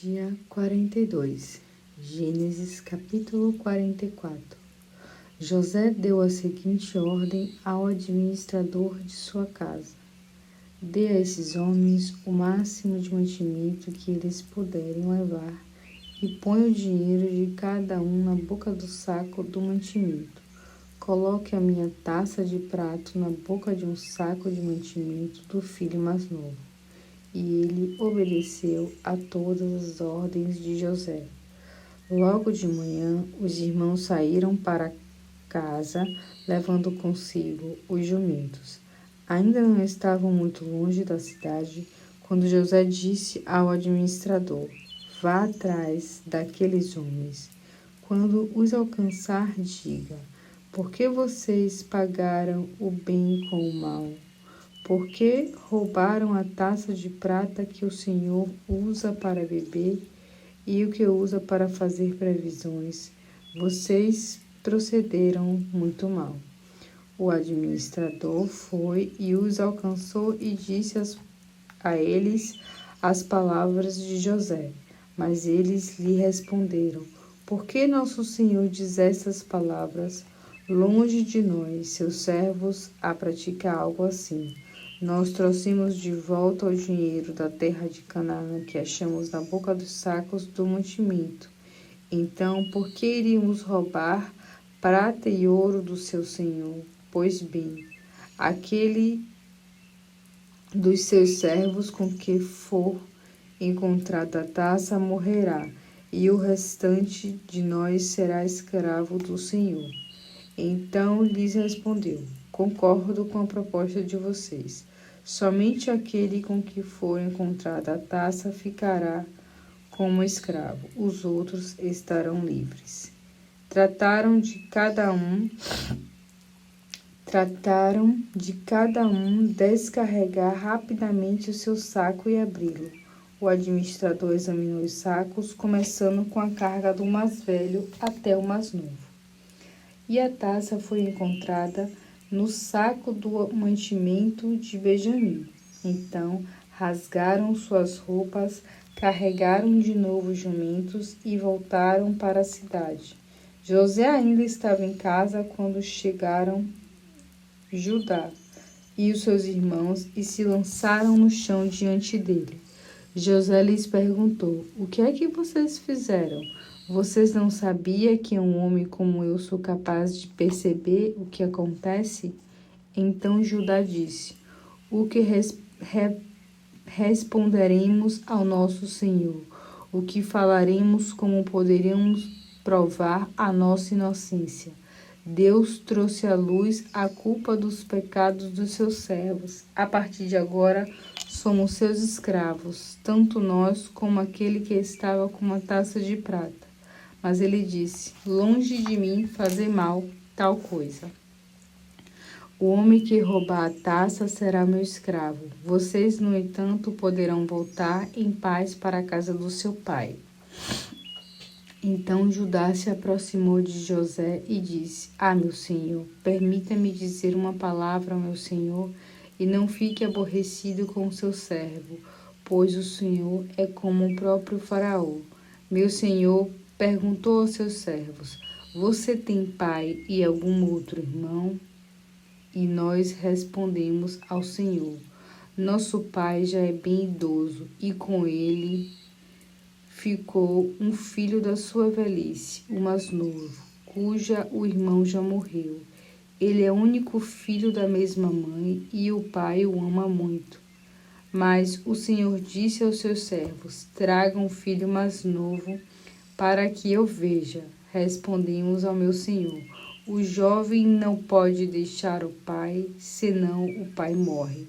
Dia 42, Gênesis capítulo 44. José deu a seguinte ordem ao administrador de sua casa: dê a esses homens o máximo de mantimento que eles puderem levar e ponha o dinheiro de cada um na boca do saco do mantimento. Coloque a minha taça de prato na boca de um saco de mantimento do filho mais novo. E ele obedeceu a todas as ordens de José. Logo de manhã, os irmãos saíram para casa, levando consigo os jumentos. Ainda não estavam muito longe da cidade, quando José disse ao administrador: vá atrás daqueles homens. Quando os alcançar, diga: por que vocês pagaram o bem com o mal? Por que roubaram a taça de prata que o Senhor usa para beber e o que usa para fazer previsões? Vocês procederam muito mal. O administrador foi e os alcançou e disse a eles as palavras de José. Mas eles lhe responderam: por que nosso Senhor diz essas palavras? Longe de nós, seus servos, a praticar algo assim. Nós trouxemos de volta o dinheiro da terra de Canaã que achamos na boca dos sacos do mantimento. Então, por que iríamos roubar prata e ouro do seu senhor? Pois bem, aquele dos seus servos com que for encontrada a taça morrerá, e o restante de nós será escravo do Senhor. Então lhes respondeu: concordo com a proposta de vocês. Somente aquele com que for encontrada a taça ficará como escravo. Os outros estarão livres. Trataram de cada um descarregar rapidamente o seu saco e abri-lo. O administrador examinou os sacos, começando com a carga do mais velho até o mais novo. E a taça foi encontrada no saco do mantimento de Benjamim. Então rasgaram suas roupas, carregaram de novo os jumentos e voltaram para a cidade. José ainda estava em casa quando chegaram Judá e os seus irmãos e se lançaram no chão diante dele. José lhes perguntou: o que é que vocês fizeram? Vocês não sabiam que um homem como eu sou capaz de perceber o que acontece? Então Judá disse: o que responderemos ao nosso Senhor? O que falaremos? Como poderemos provar a nossa inocência? Deus trouxe à luz a culpa dos pecados dos seus servos. A partir de agora, somos seus escravos, tanto nós como aquele que estava com uma taça de prata. Mas ele disse: longe de mim fazer mal tal coisa. O homem que roubar a taça será meu escravo. Vocês, no entanto, poderão voltar em paz para a casa do seu pai. Então Judá se aproximou de José e disse: meu senhor, permita-me dizer uma palavra ao meu senhor, e não fique aborrecido com o seu servo, pois o senhor é como o próprio faraó. Meu senhor perguntou aos seus servos: você tem pai e algum outro irmão? E nós respondemos ao Senhor: nosso pai já é bem idoso, e com ele ficou um filho da sua velhice, o mais novo, cuja o irmão já morreu. Ele é o único filho da mesma mãe, e o pai o ama muito. Mas o Senhor disse aos seus servos: tragam um filho mais novo, para que eu veja. Respondemos ao meu Senhor: o jovem não pode deixar o pai, senão o pai morre.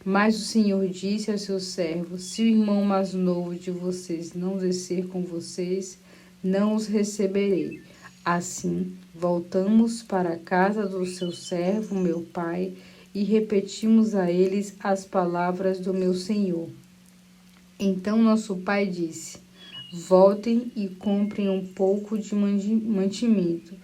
Mas o Senhor disse aos seus servos: se o irmão mais novo de vocês não descer com vocês, não os receberei. Assim, voltamos para a casa do seu servo, meu pai, e repetimos a eles as palavras do meu Senhor. Então nosso pai disse: voltem e comprem um pouco de mantimento.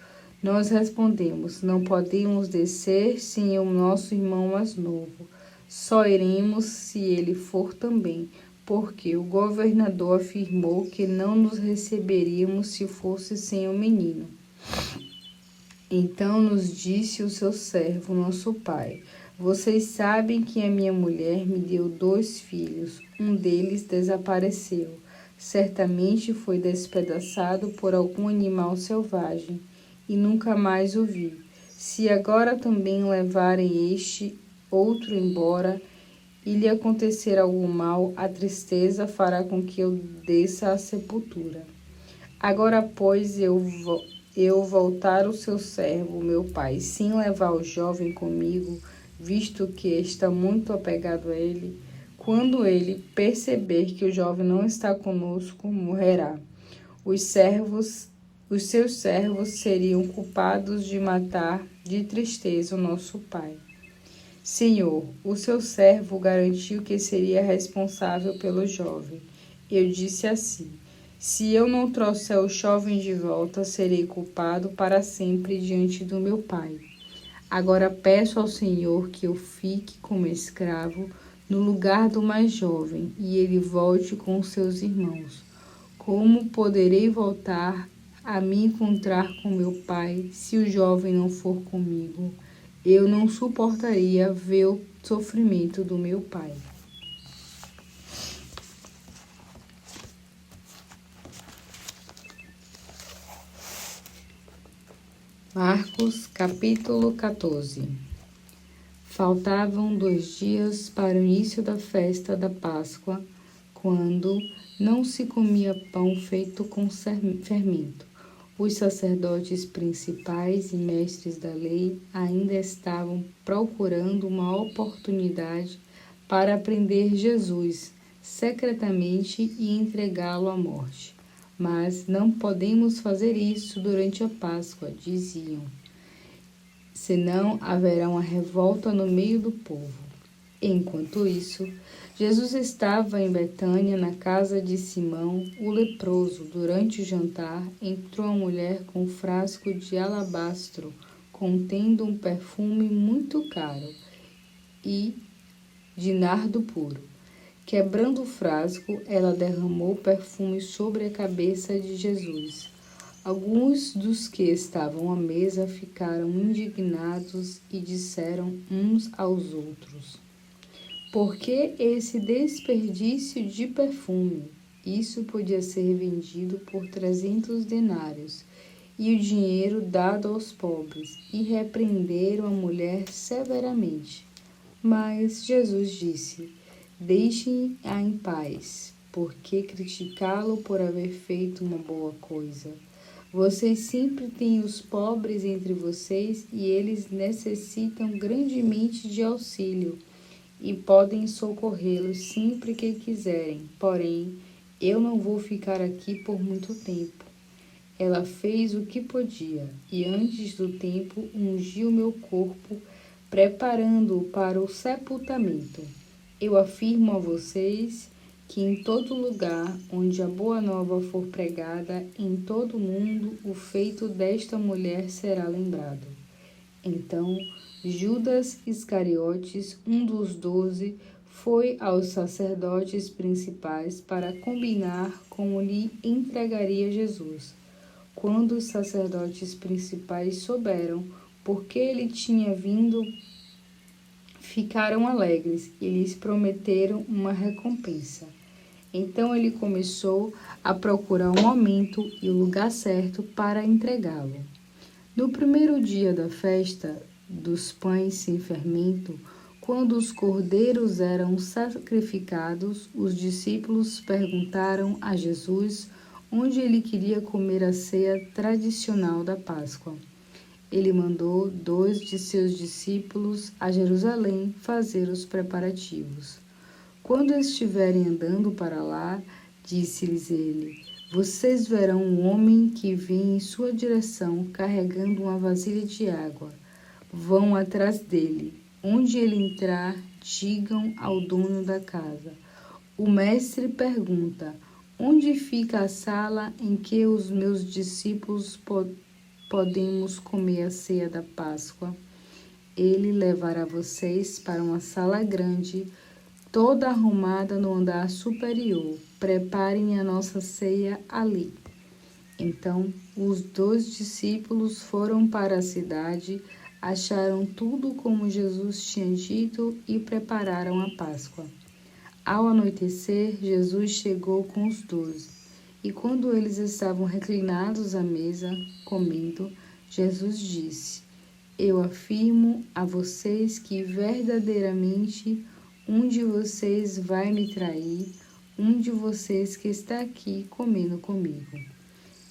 Nós respondemos: não podemos descer sem o nosso irmão mais novo. Só iremos se ele for também, porque o governador afirmou que não nos receberíamos se fosse sem o menino. Então nos disse o seu servo, nosso pai: Vocês sabem que a minha mulher me deu 2 filhos. Um deles desapareceu. Certamente foi despedaçado por algum animal selvagem e nunca mais o vi. Se agora também levarem este outro embora e lhe acontecer algum mal, a tristeza fará com que eu desça à sepultura. Agora, pois, eu voltar o seu servo, meu pai, sem levar o jovem comigo, visto que está muito apegado a ele, quando ele perceber que o jovem não está conosco, morrerá. Os seus servos seriam culpados de matar de tristeza o nosso pai. Senhor, o seu servo garantiu que seria responsável pelo jovem. Eu disse assim: se eu não trouxer o jovem de volta, serei culpado para sempre diante do meu pai. Agora peço ao Senhor que eu fique como escravo no lugar do mais jovem e ele volte com seus irmãos. Como poderei voltar a me encontrar com meu pai se o jovem não for comigo? Eu não suportaria ver o sofrimento do meu pai. Marcos, capítulo 14. Faltavam 2 dias para o início da festa da Páscoa, quando não se comia pão feito com fermento. Os sacerdotes principais e mestres da lei ainda estavam procurando uma oportunidade para prender Jesus secretamente e entregá-lo à morte. Mas não podemos fazer isso durante a Páscoa, diziam, senão haverá uma revolta no meio do povo. Enquanto isso, Jesus estava em Betânia, na casa de Simão, o leproso. Durante o jantar, entrou uma mulher com um frasco de alabastro, contendo um perfume muito caro e de nardo puro. Quebrando o frasco, ela derramou o perfume sobre a cabeça de Jesus. Alguns dos que estavam à mesa ficaram indignados e disseram uns aos outros: por que esse desperdício de perfume? Isso podia ser vendido por 300 denários e o dinheiro dado aos pobres. E repreenderam a mulher severamente. Mas Jesus disse: deixem-a em paz, porque criticá-lo por haver feito uma boa coisa? Vocês sempre têm os pobres entre vocês e eles necessitam grandemente de auxílio e podem socorrê-los sempre que quiserem. Porém, eu não vou ficar aqui por muito tempo. Ela fez o que podia e antes do tempo ungiu meu corpo, preparando-o para o sepultamento. Eu afirmo a vocês que em todo lugar onde a boa nova for pregada, em todo o mundo, o feito desta mulher será lembrado. Então, Judas Iscariotes, um dos 12, foi aos sacerdotes principais para combinar como lhe entregaria Jesus. Quando os sacerdotes principais souberam por que ele tinha vindo, ficaram alegres e lhes prometeram uma recompensa. Então ele começou a procurar o momento e o lugar certo para entregá-lo. No primeiro dia da festa dos pães sem fermento, quando os cordeiros eram sacrificados, os discípulos perguntaram a Jesus onde ele queria comer a ceia tradicional da Páscoa. Ele mandou 2 de seus discípulos a Jerusalém fazer os preparativos. Quando estiverem andando para lá, disse-lhes ele: vocês verão um homem que vem em sua direção carregando uma vasilha de água. Vão atrás dele. Onde ele entrar, digam ao dono da casa: o mestre pergunta: onde fica a sala em que os meus discípulos podemos comer a ceia da Páscoa? Ele levará vocês para uma sala grande toda arrumada no andar superior. Preparem a nossa ceia ali. Então, os 2 discípulos foram para a cidade, acharam tudo como Jesus tinha dito e prepararam a Páscoa. Ao anoitecer, Jesus chegou com os 12. E quando eles estavam reclinados à mesa, comendo, Jesus disse: Eu afirmo a vocês que verdadeiramente um de vocês vai me trair, um de vocês que está aqui comendo comigo.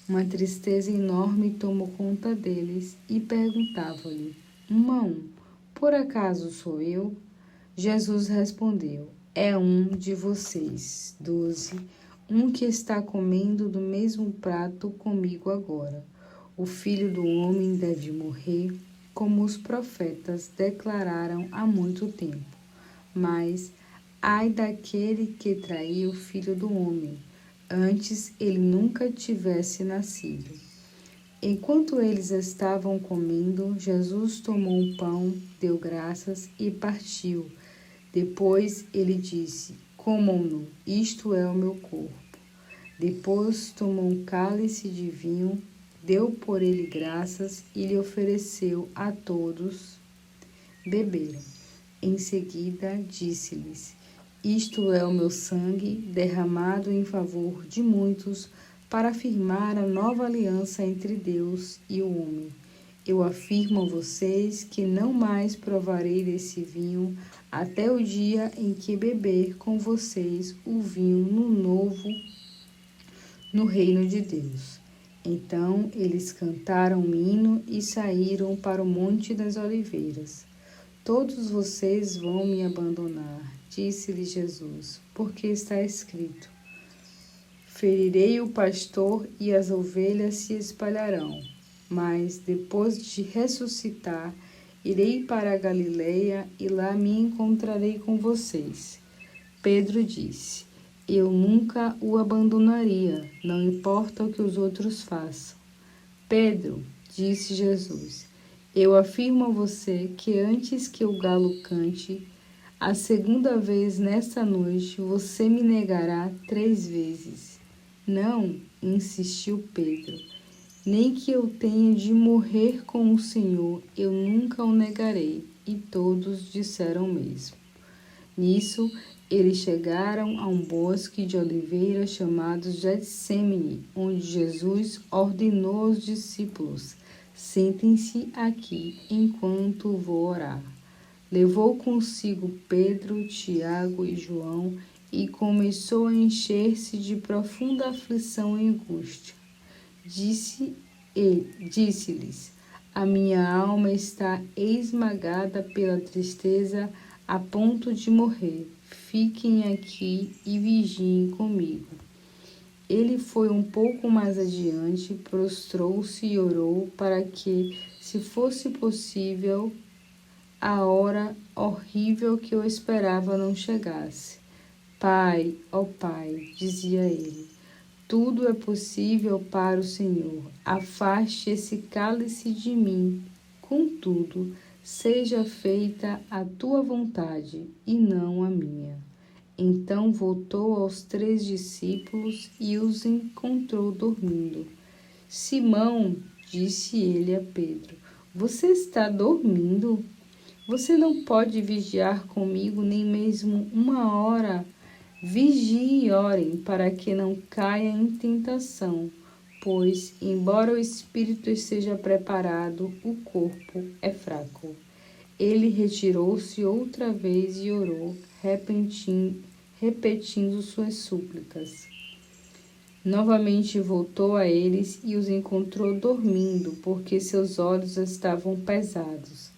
Uma tristeza enorme tomou conta deles e perguntavam-lhe, um a um, por acaso sou eu? Jesus respondeu, é um de vocês, 12, um que está comendo do mesmo prato comigo agora. O Filho do Homem deve morrer, como os profetas declararam há muito tempo. Mas, ai daquele que traiu o Filho do Homem, antes ele nunca tivesse nascido. Enquanto eles estavam comendo, Jesus tomou um pão, deu graças e partiu. Depois ele disse, comam-no, isto é o meu corpo. Depois tomou um cálice de vinho, deu por ele graças e lhe ofereceu a todos beberam. Em seguida disse-lhes, isto é o meu sangue derramado em favor de muitos para afirmar a nova aliança entre Deus e o homem. Eu afirmo a vocês que não mais provarei desse vinho até o dia em que beber com vocês o vinho no reino de Deus. Então eles cantaram um hino e saíram para o Monte das Oliveiras. Todos vocês vão me abandonar, disse-lhe Jesus, porque está escrito, ferirei o pastor e as ovelhas se espalharão. Mas, depois de ressuscitar, irei para a Galileia e lá me encontrarei com vocês. Pedro disse, eu nunca o abandonaria, não importa o que os outros façam. Pedro, disse Jesus, eu afirmo a você que antes que o galo cante, a segunda vez nesta noite você me negará 3 vezes. Não, insistiu Pedro, nem que eu tenha de morrer com o Senhor, eu nunca o negarei. E todos disseram o mesmo. Nisso, eles chegaram a um bosque de oliveiras chamado Getsêmani, onde Jesus ordenou aos discípulos, sentem-se aqui enquanto vou orar. Levou consigo Pedro, Tiago e João e começou a encher-se de profunda aflição e angústia. Disse-lhes, a minha alma está esmagada pela tristeza a ponto de morrer. Fiquem aqui e vigiem comigo. Ele foi um pouco mais adiante, prostrou-se e orou para que, se fosse possível, a hora horrível que eu esperava não chegasse. Pai, ó Pai, dizia ele, tudo é possível para o Senhor. Afaste esse cálice de mim. Contudo, seja feita a tua vontade e não a minha. Então voltou aos 3 discípulos e os encontrou dormindo. Simão, disse ele a Pedro, você está dormindo? Você não pode vigiar comigo nem mesmo 1 hora? Vigie e orem para que não caia em tentação, pois, embora o espírito esteja preparado, o corpo é fraco. Ele retirou-se outra vez e orou, repetindo suas súplicas. Novamente voltou a eles e os encontrou dormindo, porque seus olhos estavam pesados.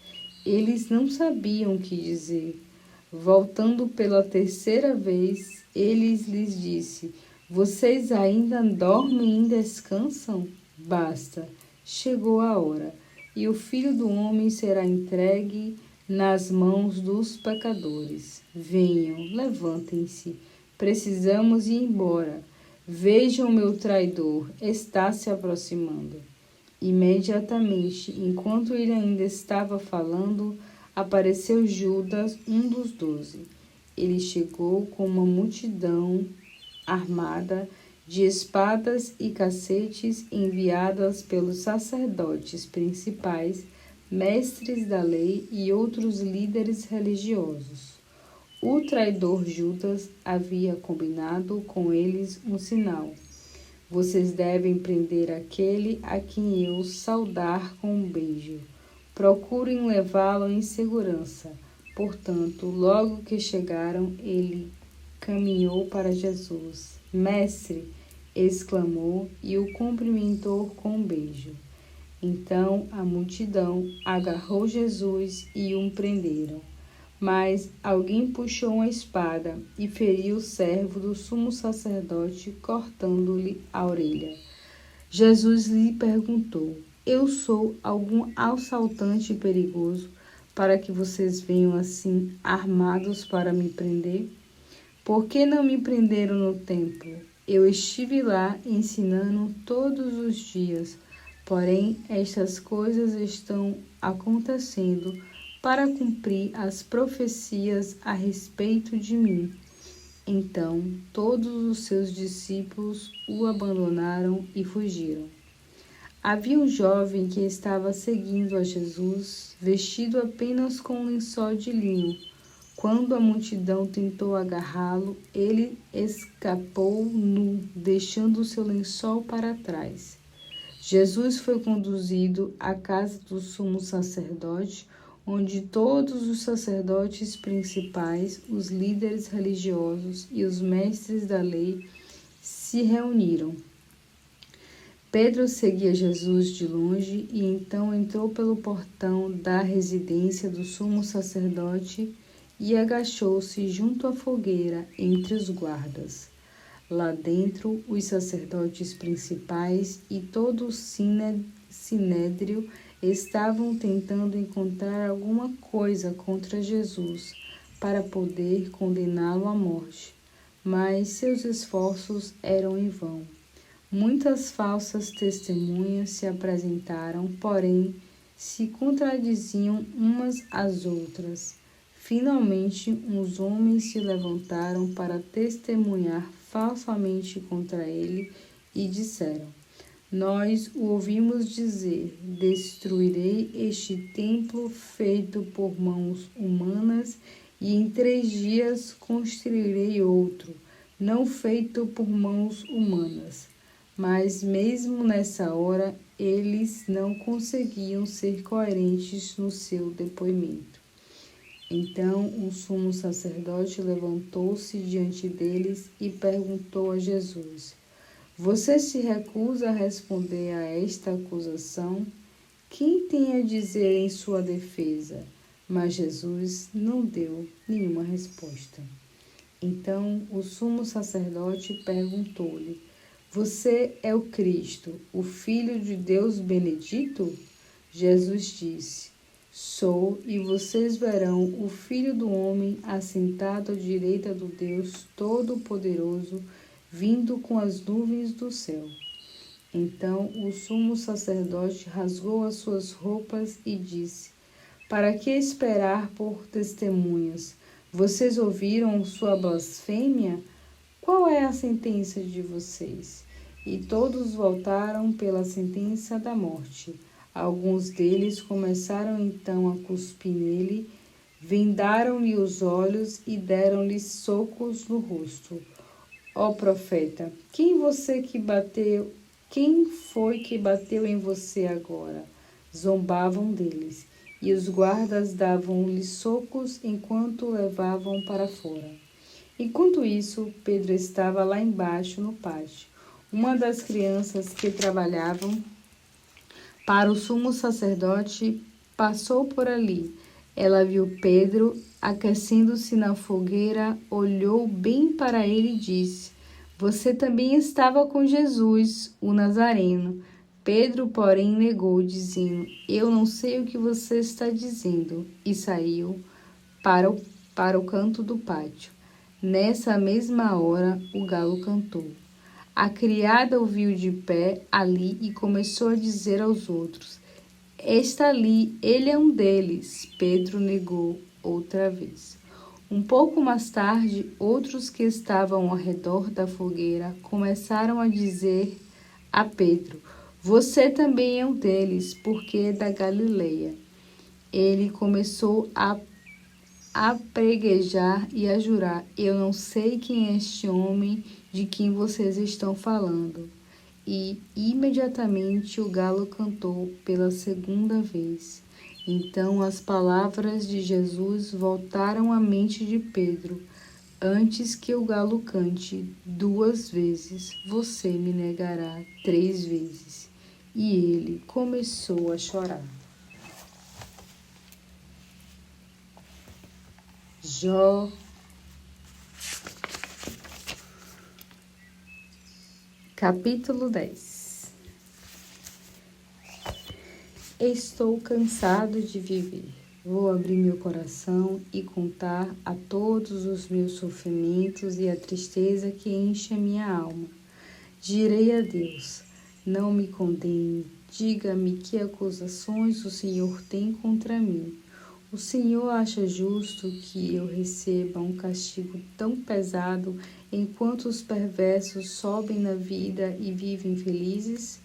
Eles não sabiam o que dizer. Voltando pela 3ª vez, ele lhes disse, vocês ainda dormem e descansam? Basta, chegou a hora, e o Filho do Homem será entregue nas mãos dos pecadores. Venham, levantem-se, precisamos ir embora. Vejam meu traidor, está se aproximando. Imediatamente, enquanto ele ainda estava falando, apareceu Judas, um dos 12. ele chegou com uma multidão armada de espadas e cacetes enviadas pelos sacerdotes principais, mestres da lei e outros líderes religiosos. O traidor Judas havia combinado com eles um sinal. Vocês devem prender aquele a quem eu saudar com um beijo. Procurem levá-lo em segurança. Portanto, logo que chegaram, ele caminhou para Jesus. Mestre, exclamou e o cumprimentou com um beijo. Então a multidão agarrou Jesus e o prenderam. Mas alguém puxou uma espada e feriu o servo do sumo sacerdote, cortando-lhe a orelha. Jesus lhe perguntou: Eu sou algum assaltante perigoso para que vocês venham assim armados para me prender? Por que não me prenderam no templo? Eu estive lá ensinando todos os dias, porém estas coisas estão acontecendo para cumprir as profecias a respeito de mim. Então todos os seus discípulos o abandonaram e fugiram. Havia um jovem que estava seguindo a Jesus, vestido apenas com um lençol de linho. Quando a multidão tentou agarrá-lo, ele escapou nu, deixando seu lençol para trás. Jesus foi conduzido à casa do sumo sacerdote, onde todos os sacerdotes principais, os líderes religiosos e os mestres da lei se reuniram. Pedro seguia Jesus de longe e então entrou pelo portão da residência do sumo sacerdote e agachou-se junto à fogueira entre os guardas. Lá dentro, os sacerdotes principais e todo o sinédrio estavam tentando encontrar alguma coisa contra Jesus para poder condená-lo à morte, mas seus esforços eram em vão. Muitas falsas testemunhas se apresentaram, porém se contradiziam umas às outras. Finalmente, uns homens se levantaram para testemunhar falsamente contra ele e disseram: Nós o ouvimos dizer: destruirei este templo feito por mãos humanas e em 3 dias construirei outro, não feito por mãos humanas. Mas mesmo nessa hora, eles não conseguiam ser coerentes no seu depoimento. Então o sumo sacerdote levantou-se diante deles e perguntou a Jesus: Você se recusa a responder a esta acusação? Quem tem a dizer em sua defesa? Mas Jesus não deu nenhuma resposta. Então o sumo sacerdote perguntou-lhe: Você é o Cristo, o Filho de Deus Benedito? Jesus disse: Sou, e vocês verão o Filho do Homem assentado à direita do Deus Todo-Poderoso, vindo com as nuvens do céu. Então o sumo sacerdote rasgou as suas roupas e disse: Para que esperar por testemunhas? Vocês ouviram sua blasfêmia? Qual é a sentença de vocês? E todos voltaram pela sentença da morte. Alguns deles começaram então a cuspir nele, vendaram-lhe os olhos e deram-lhe socos no rosto. Ó profeta, quem foi que bateu em você agora? Zombavam deles, e os guardas davam-lhe socos enquanto o levavam para fora. Enquanto isso, Pedro estava lá embaixo no pátio. Uma das crianças que trabalhavam para o sumo sacerdote passou por ali. Ela viu Pedro aquecendo-se na fogueira, olhou bem para ele e disse: Você também estava com Jesus, o Nazareno. Pedro, porém, negou, dizendo: Eu não sei o que você está dizendo. E saiu para o canto do pátio. Nessa mesma hora, o galo cantou. A criada o viu de pé ali e começou a dizer aos outros: Está ali, ele é um deles. Pedro negou outra vez. Um pouco mais tarde, outros que estavam ao redor da fogueira começaram a dizer a Pedro: Você também é um deles, porque é da Galileia. Ele começou a preguejar e a jurar: Eu não sei quem é este homem de quem vocês estão falando. E imediatamente o galo cantou pela segunda vez. Então as palavras de Jesus voltaram à mente de Pedro. Antes que o galo cante 2 vezes, você me negará 3 vezes. E ele começou a chorar. Jó, capítulo 10. Estou cansado de viver. Vou abrir meu coração e contar a todos os meus sofrimentos e a tristeza que enche a minha alma. Direi a Deus: não me condene. Diga-me que acusações o Senhor tem contra mim. O Senhor acha justo que eu receba um castigo tão pesado enquanto os perversos sobem na vida e vivem felizes?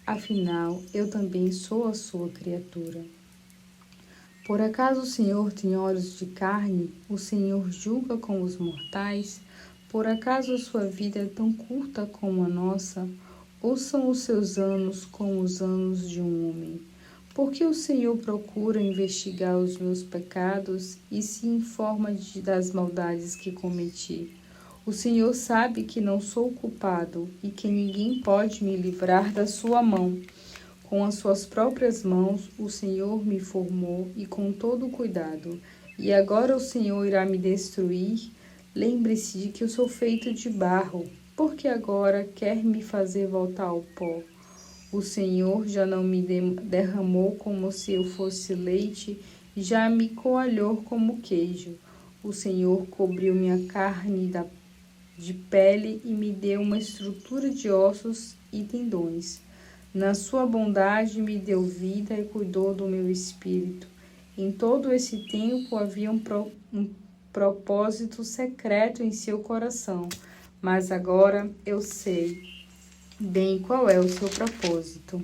Afinal, eu também sou a sua criatura. Por acaso o Senhor tem olhos de carne? O Senhor julga com os mortais? Por acaso a sua vida é tão curta como a nossa? Ou são os seus anos como os anos de um homem? Porque o Senhor procura investigar os meus pecados e se informa das maldades que cometi. O Senhor sabe que não sou culpado e que ninguém pode me livrar da sua mão. Com as suas próprias mãos, o Senhor me formou e com todo cuidado. E agora o Senhor irá me destruir? Lembre-se de que eu sou feito de barro, porque agora quer me fazer voltar ao pó. O Senhor já não me derramou como se eu fosse leite, já me coalhou como queijo. O Senhor cobriu minha carne de pele e me deu uma estrutura de ossos e tendões. Na sua bondade me deu vida e cuidou do meu espírito. Em todo esse tempo havia um propósito secreto em seu coração, mas agora eu sei bem qual é o seu propósito.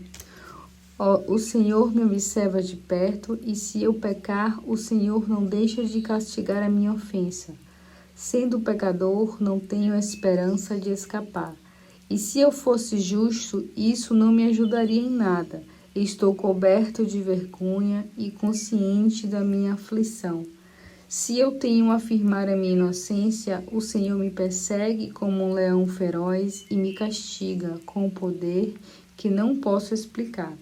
O Senhor me observa de perto, e se eu pecar, o Senhor não deixa de castigar a minha ofensa. Sendo pecador, não tenho esperança de escapar. E se eu fosse justo, isso não me ajudaria em nada. Estou coberto de vergonha e consciente da minha aflição. Se eu tenho a afirmar a minha inocência, o Senhor me persegue como um leão feroz e me castiga com o poder que não posso explicar.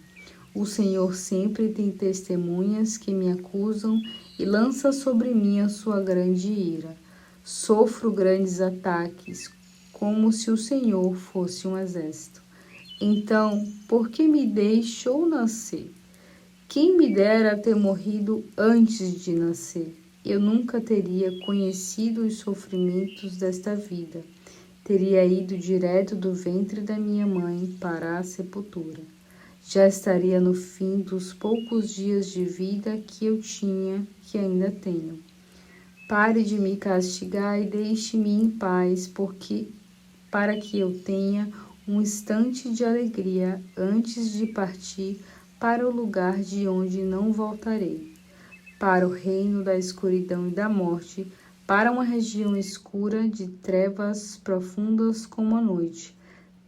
O Senhor sempre tem testemunhas que me acusam e lança sobre mim a sua grande ira. Sofro grandes ataques, como se o Senhor fosse um exército. Então, por que me deixou nascer? Quem me dera ter morrido antes de nascer? Eu nunca teria conhecido os sofrimentos desta vida. Teria ido direto do ventre da minha mãe para a sepultura. Já estaria no fim dos poucos dias de vida que eu tinha, que ainda tenho. Pare de me castigar e deixe-me em paz, para que eu tenha um instante de alegria antes de partir para o lugar de onde não voltarei, para o reino da escuridão e da morte, para uma região escura de trevas profundas como a noite,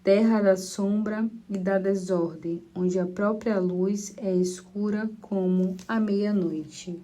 terra da sombra e da desordem, onde a própria luz é escura como a meia-noite.